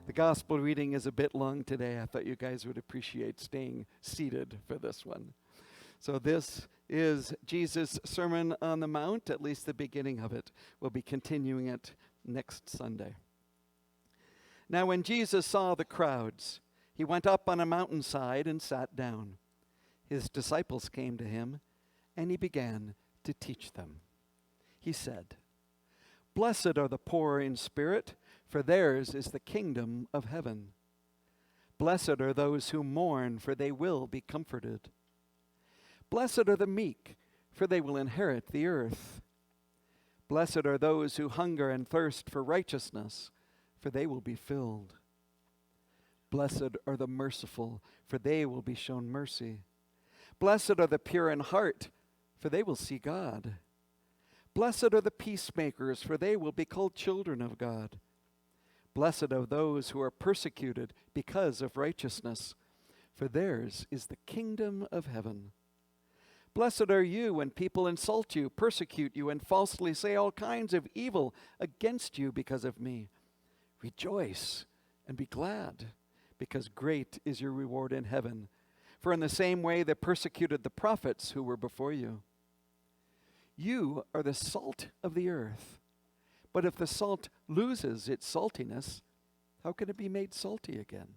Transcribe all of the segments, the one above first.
The gospel reading is a bit long today. I thought you guys would appreciate staying seated for this one. So this is Jesus' Sermon on the Mount, at least the beginning of it. We'll be continuing it next Sunday. Now when Jesus saw the crowds, he went up on a mountainside and sat down. His disciples came to him, and he began to teach them. He said, "Blessed are the poor in spirit, for theirs is the kingdom of heaven. Blessed are those who mourn, for they will be comforted. Blessed are the meek, for they will inherit the earth. Blessed are those who hunger and thirst for righteousness, for they will be filled. Blessed are the merciful, for they will be shown mercy. Blessed are the pure in heart, for they will see God. Blessed are the peacemakers, for they will be called children of God. Blessed are those who are persecuted because of righteousness, for theirs is the kingdom of heaven. Blessed are you when people insult you, persecute you, and falsely say all kinds of evil against you because of me. Rejoice and be glad, because great is your reward in heaven. For in the same way they persecuted the prophets who were before you. You are the salt of the earth. But if the salt loses its saltiness, how can it be made salty again?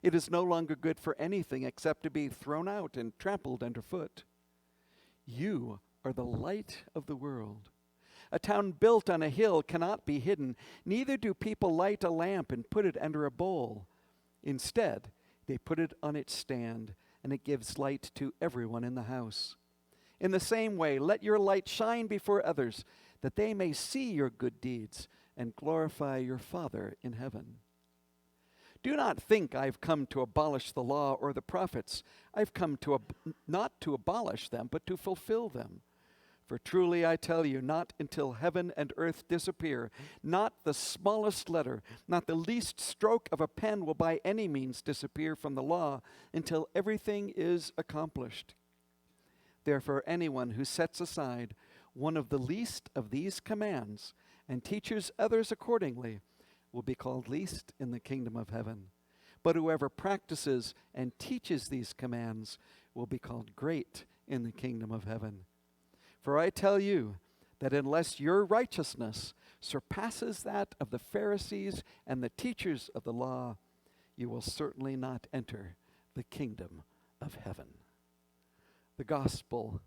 It is no longer good for anything except to be thrown out and trampled underfoot. You are the light of the world. A town built on a hill cannot be hidden. Neither do people light a lamp and put it under a bowl. Instead, they put it on its stand, and it gives light to everyone in the house. In the same way, let your light shine before others, that they may see your good deeds and glorify your Father in heaven. Do not think I've come to abolish the law or the prophets. I've come not to abolish them, but to fulfill them. For truly I tell you, not until heaven and earth disappear, not the smallest letter, not the least stroke of a pen will by any means disappear from the law until everything is accomplished. Therefore, anyone who sets aside one of the least of these commands and teaches others accordingly will be called least in the kingdom of heaven. But whoever practices and teaches these commands will be called great in the kingdom of heaven. For I tell you that unless your righteousness surpasses that of the Pharisees and the teachers of the law, you will certainly not enter the kingdom of heaven." The gospel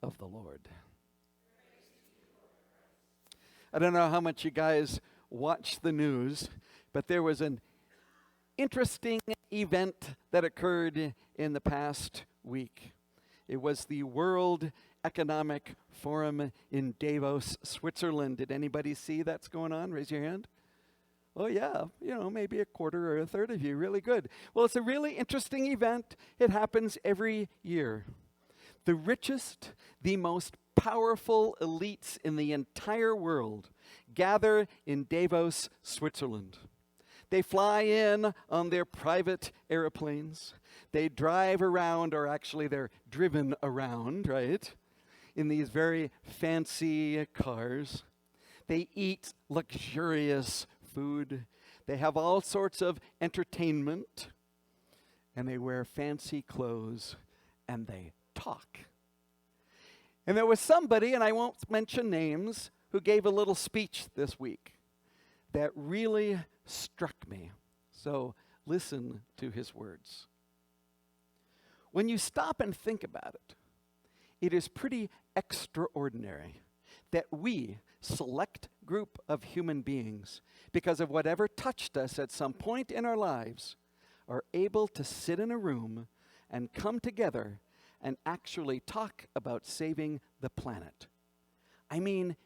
of the Lord. I don't know how much you guys watch the news, but there was an interesting event that occurred in the past week. It was the World Economic Forum in Davos, Switzerland. Did anybody see that's going on? Raise your hand. Oh yeah, maybe a quarter or a third of you. Really good. Well, it's a really interesting event. It happens every year. The richest, the most powerful elites in the entire world gather in Davos, Switzerland. They fly in on their private airplanes. They drive around, or actually they're driven around, right, in these very fancy cars. They eat luxurious food. They have all sorts of entertainment. And they wear fancy clothes, and they talk. And there was somebody, and I won't mention names, who gave a little speech this week that really struck me. So listen to his words. When you stop and think about it, it is pretty extraordinary that we, select group of human beings, because of whatever touched us at some point in our lives, are able to sit in a room and come together and actually talk about saving the planet. I mean,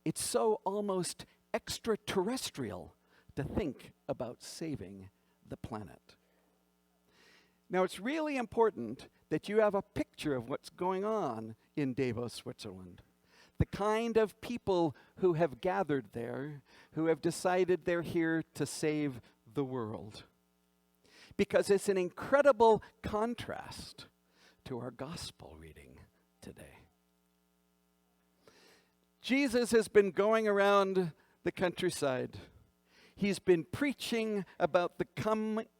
it's so almost extraterrestrial to think about saving the planet. Now, it's really important that you have a picture of what's going on in Davos, Switzerland. The kind of people who have gathered there, who have decided they're here to save the world. Because it's an incredible contrast to our gospel reading today. Jesus has been going around the countryside. He's been preaching about the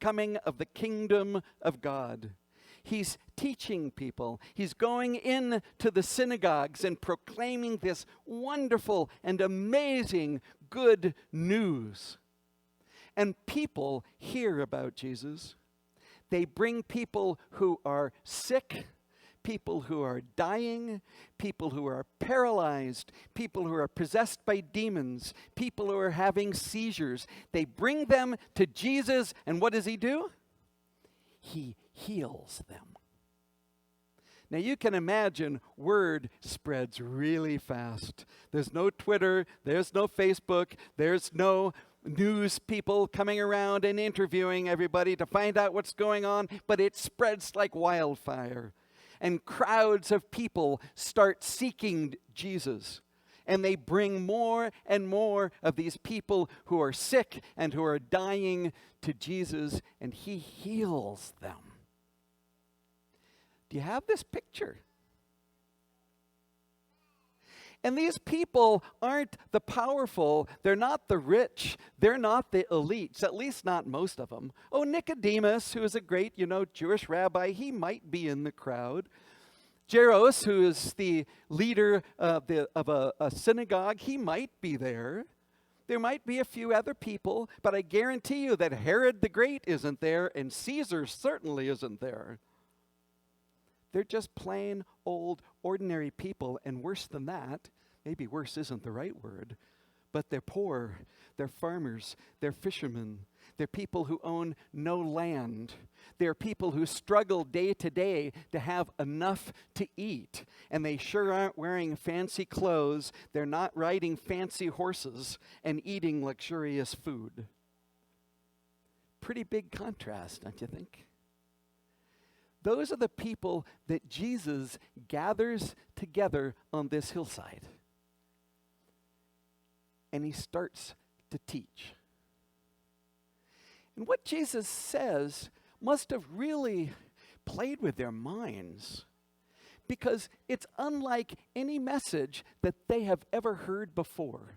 coming of the kingdom of God. He's teaching people. He's going into the synagogues and proclaiming this wonderful and amazing good news. And people hear about Jesus. They bring people who are sick, people who are dying, people who are paralyzed, people who are possessed by demons, people who are having seizures. They bring them to Jesus, and what does he do? He heals them. Now you can imagine word spreads really fast. There's no Twitter, there's no Facebook, there's no news people coming around and interviewing everybody to find out what's going on, but it spreads like wildfire. And crowds of people start seeking Jesus. And they bring more and more of these people who are sick and who are dying to Jesus, and he heals them. Do you have this picture? And these people aren't the powerful, they're not the rich, they're not the elites, at least not most of them. Oh, Nicodemus, who is a great, Jewish rabbi, he might be in the crowd. Jairus, who is the leader of a synagogue, he might be there. There might be a few other people, but I guarantee you that Herod the Great isn't there, and Caesar certainly isn't there. They're just plain, old, ordinary people, and worse than that, maybe worse isn't the right word, but they're poor, they're farmers, they're fishermen, they're people who own no land. They're people who struggle day to day to have enough to eat, and they sure aren't wearing fancy clothes, they're not riding fancy horses and eating luxurious food. Pretty big contrast, don't you think? Those are the people that Jesus gathers together on this hillside. And he starts to teach. And what Jesus says must have really played with their minds, because it's unlike any message that they have ever heard before.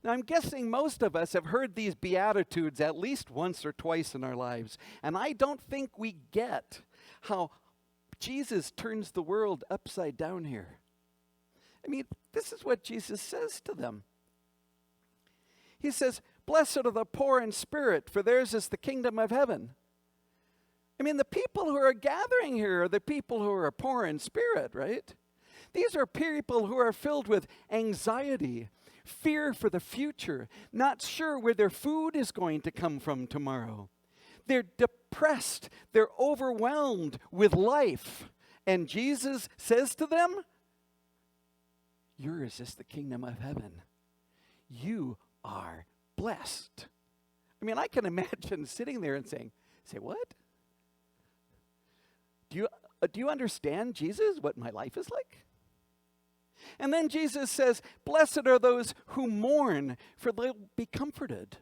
Now, I'm guessing most of us have heard these Beatitudes at least once or twice in our lives, and I don't think we get how Jesus turns the world upside down here. I mean, this is what Jesus says to them. He says, "Blessed are the poor in spirit, for theirs is the kingdom of heaven." I mean, the people who are gathering here are the people who are poor in spirit, right? These are people who are filled with anxiety, fear for the future, not sure where their food is going to come from tomorrow. They're depressed. They're overwhelmed with life. And Jesus says to them, "Yours is the kingdom of heaven. You are blessed." I mean, I can imagine sitting there and say, "What? Do you understand, Jesus, what my life is like?" And then Jesus says, "Blessed are those who mourn, for they'll be comforted."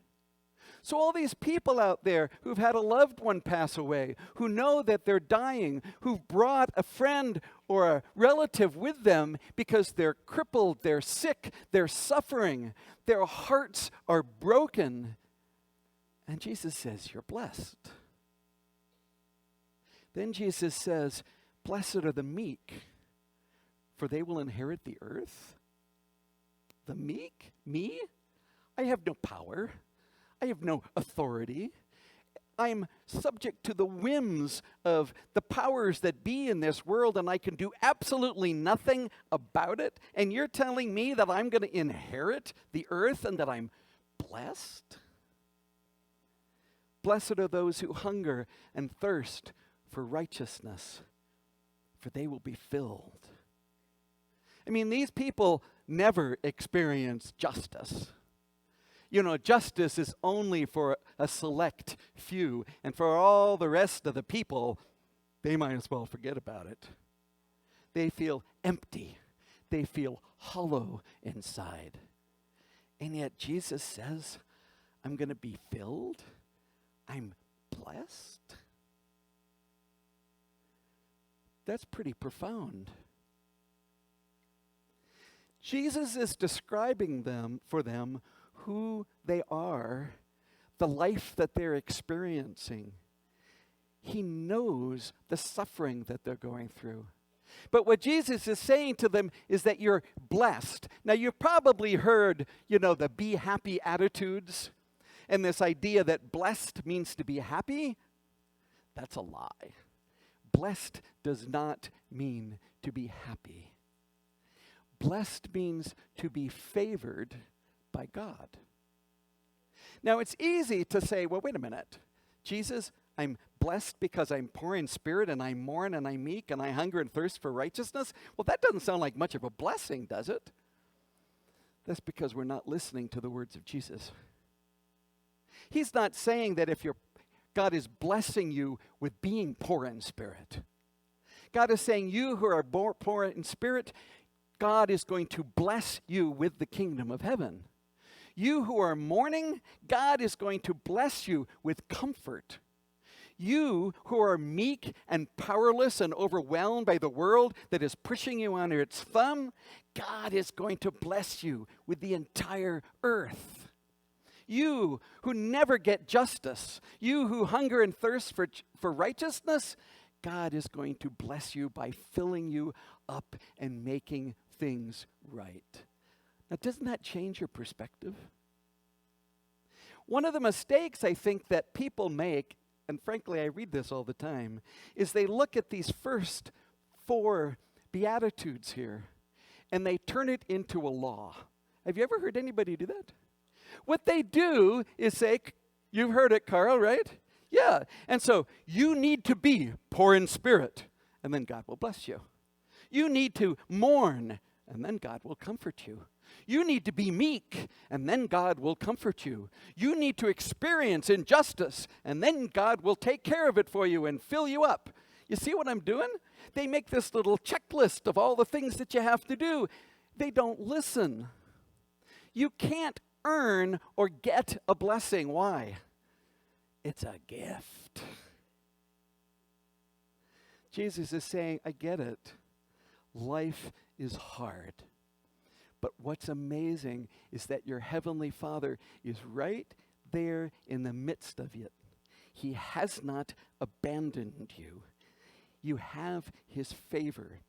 So all these people out there who've had a loved one pass away, who know that they're dying, who've brought a friend or a relative with them because they're crippled, they're sick, they're suffering, their hearts are broken. And Jesus says, "You're blessed." Then Jesus says, "Blessed are the meek, for they will inherit the earth." The meek? Me? I have no power. I have no authority. I'm subject to the whims of the powers that be in this world, and I can do absolutely nothing about it. And you're telling me that I'm going to inherit the earth and that I'm blessed? Blessed are those who hunger and thirst for righteousness, for they will be filled. I mean, these people never experience justice. Justice is only for a select few, and for all the rest of the people, they might as well forget about it. They feel empty. They feel hollow inside. And yet Jesus says, "I'm going to be filled. I'm blessed." That's pretty profound. Jesus is describing for them who they are the life that they're experiencing. He knows the suffering that they're going through. But what Jesus is saying to them is that you're blessed. Now, you've probably heard, the be happy attitudes and this idea that blessed means to be happy. That's a lie. Blessed does not mean to be happy. Blessed means to be favored by God. Now, it's easy to say, well, wait a minute. Jesus, I'm blessed because I'm poor in spirit and I mourn and I'm meek and I hunger and thirst for righteousness. Well, that doesn't sound like much of a blessing, does it? That's because we're not listening to the words of Jesus. He's not saying that if God is blessing you with being poor in spirit. God is saying you who are poor in spirit, God is going to bless you with the kingdom of heaven. You who are mourning, God is going to bless you with comfort. You who are meek and powerless and overwhelmed by the world that is pushing you under its thumb, God is going to bless you with the entire earth. You who never get justice, you who hunger and thirst for righteousness, God is going to bless you by filling you up and making things right. Now, doesn't that change your perspective? One of the mistakes I think that people make, and frankly I read this all the time, is they look at these first 4 Beatitudes here and they turn it into a law. Have you ever heard anybody do that? What they do is say, you've heard it, Carl, right? Yeah. And so you need to be poor in spirit, and then God will bless you. You need to mourn, and then God will comfort you. You need to be meek, and then God will comfort you. You need to experience injustice, and then God will take care of it for you and fill you up. You see what I'm doing? They make this little checklist of all the things that you have to do. They don't listen. You can't earn or get a blessing. Why? It's a gift. Jesus is saying, I get it. Life is hard. But what's amazing is that your heavenly Father is right there in the midst of it. He has not abandoned you. You have his favor.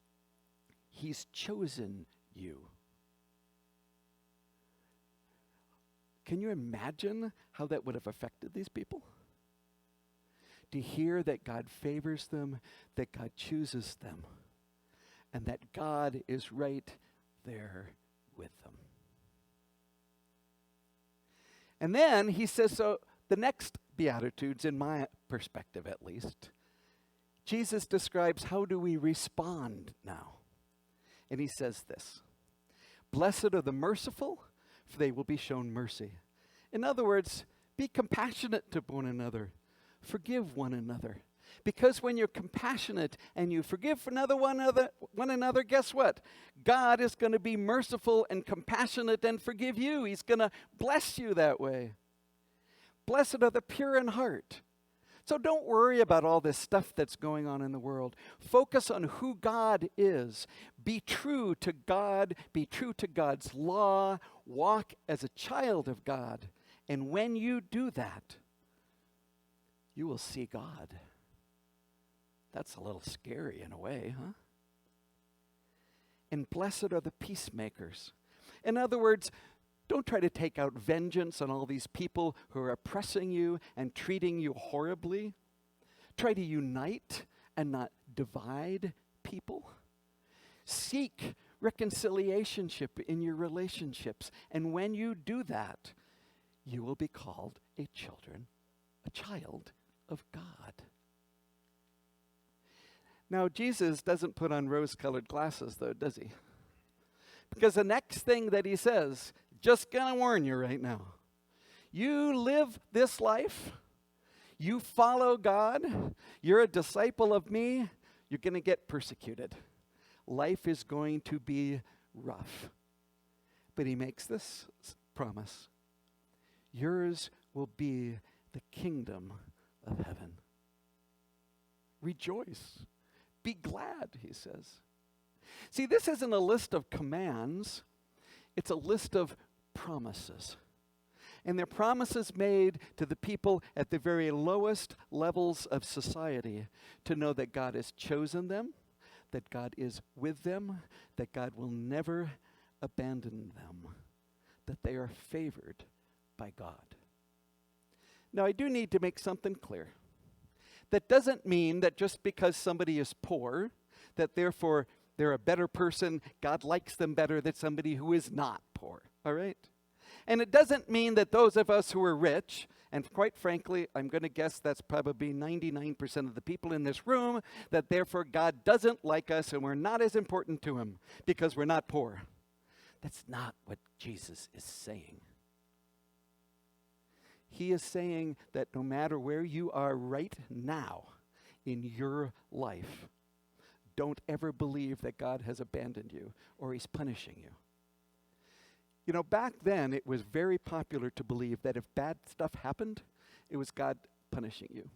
He's chosen you. Can you imagine how that would have affected these people? To hear that God favors them, that God chooses them, and that God is right there with them. And then he says, so the next Beatitudes, in my perspective at least, Jesus describes how do we respond now. And he says this, blessed are the merciful, for they will be shown mercy. In other words, be compassionate to one another. Forgive one another. Because when you're compassionate and you forgive one another, guess what? God is going to be merciful and compassionate and forgive you. He's going to bless you that way. Blessed are the pure in heart. So don't worry about all this stuff that's going on in the world. Focus on who God is. Be true to God. Be true to God's law. Walk as a child of God. And when you do that, you will see God. That's a little scary in a way, huh? And blessed are the peacemakers. In other words, don't try to take out vengeance on all these people who are oppressing you and treating you horribly. Try to unite and not divide people. Seek reconciliation in your relationships. And when you do that, you will be called a child of God. Now, Jesus doesn't put on rose-colored glasses, though, does he? Because the next thing that he says, just gonna warn you right now, you live this life, you follow God, you're a disciple of me, you're gonna get persecuted. Life is going to be rough. But he makes this promise. Yours will be the kingdom of heaven. Rejoice. Be glad, he says. See, this isn't a list of commands. It's a list of promises. And they're promises made to the people at the very lowest levels of society to know that God has chosen them, that God is with them, that God will never abandon them, that they are favored by God. Now, I do need to make something clear. That doesn't mean that just because somebody is poor, that therefore they're a better person, God likes them better than somebody who is not poor, all right? And it doesn't mean that those of us who are rich, and quite frankly, I'm going to guess that's probably 99% of the people in this room, that therefore God doesn't like us and we're not as important to him because we're not poor. That's not what Jesus is saying. He is saying that no matter where you are right now in your life, don't ever believe that God has abandoned you or he's punishing you. You know, back then, it was very popular to believe that if bad stuff happened, it was God punishing you.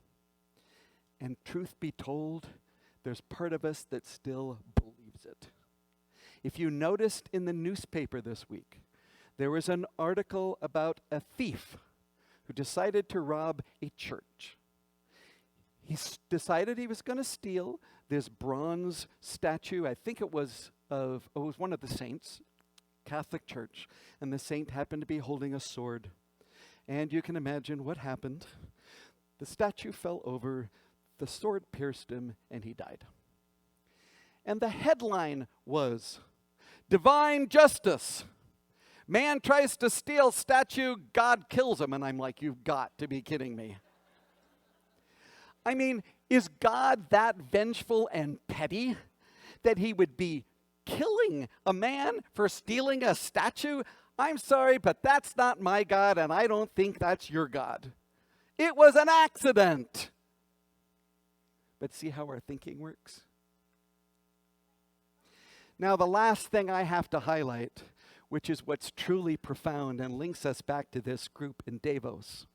And truth be told, there's part of us that still believes it. If you noticed in the newspaper this week, there was an article about a thief who decided to rob a church. Decided he was going to steal this bronze statue. I think it was one of the saints, Catholic Church, and the saint happened to be holding a sword. And you can imagine what happened. The statue fell over, the sword pierced him, and he died. And the headline was, "Divine Justice. Man tries to steal statue, God kills him." And I'm like, you've got to be kidding me. I mean, is God that vengeful and petty that he would be killing a man for stealing a statue? I'm sorry, but that's not my God, and I don't think that's your God. It was an accident. But see how our thinking works? Now, the last thing I have to highlight, which is what's truly profound and links us back to this group in Davos,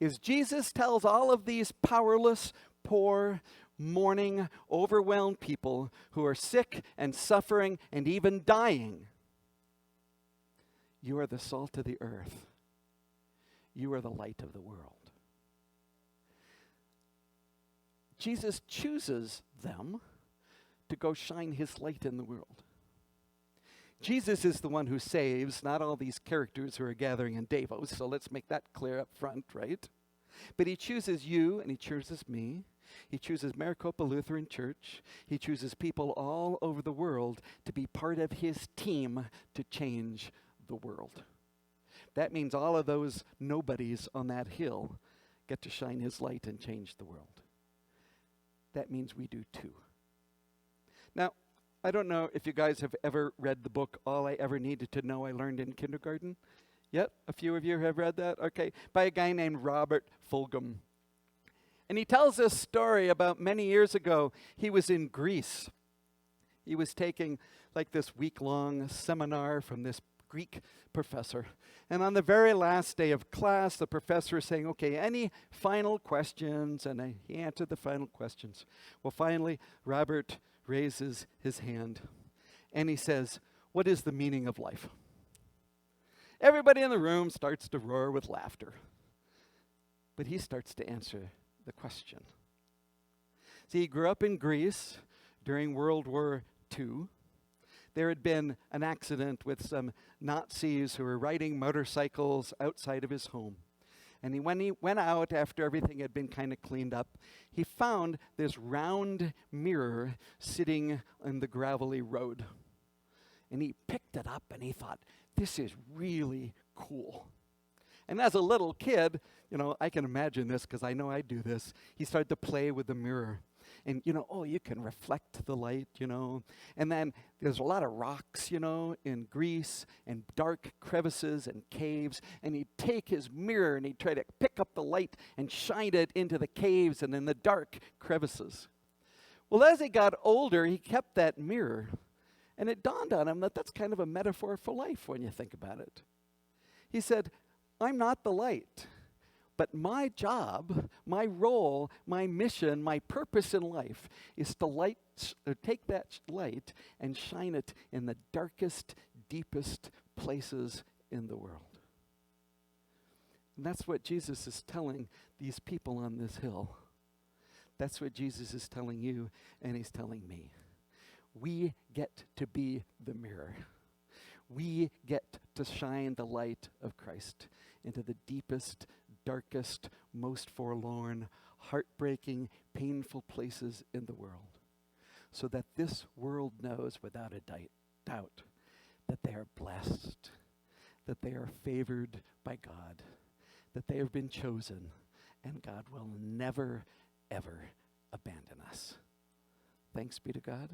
is Jesus tells all of these powerless, poor, mourning, overwhelmed people who are sick and suffering and even dying, you are the salt of the earth. You are the light of the world. Jesus chooses them to go shine his light in the world. Jesus is the one who saves, not all these characters who are gathering in Davos, so let's make that clear up front, right? But he chooses you and he chooses me. He chooses Maricopa Lutheran Church. He chooses people all over the world to be part of his team to change the world. That means all of those nobodies on that hill get to shine his light and change the world. That means we do too. Now, I don't know if you guys have ever read the book, All I Ever Needed to Know I Learned in Kindergarten. Yep, a few of you have read that? Okay, by a guy named Robert Fulghum. And he tells this story about many years ago. He was in Greece. He was taking like this week-long seminar from this Greek professor. And on the very last day of class, the professor is saying, okay, any final questions? And he answered the final questions. Well, finally, Robert raises his hand and he says, "What is the meaning of life?" Everybody in the room starts to roar with laughter. But he starts to answer the question. See, he grew up in Greece during World War II. There had been an accident with some Nazis who were riding motorcycles outside of his home. And when he went out after everything had been kind of cleaned up, he found this round mirror sitting on the gravelly road. And he picked it up and he thought, this is really cool. And as a little kid, I can imagine this because I know I do this. He started to play with the mirror. And, you can reflect the light, And then there's a lot of rocks, in Greece and dark crevices and caves. And he'd take his mirror and he'd try to pick up the light and shine it into the caves and in the dark crevices. Well, as he got older, he kept that mirror. And it dawned on him that that's kind of a metaphor for life when you think about it. He said, I'm not the light. But my job, my role, my mission, my purpose in life is to take that light and shine it in the darkest, deepest places in the world. And that's what Jesus is telling these people on this hill. That's what Jesus is telling you, and he's telling me. We get to be the mirror. We get to shine the light of Christ into the deepest, darkest, most forlorn, heartbreaking, painful places in the world, so that this world knows without a doubt that they are blessed, that they are favored by God, that they have been chosen, and God will never, ever abandon us. Thanks be to God.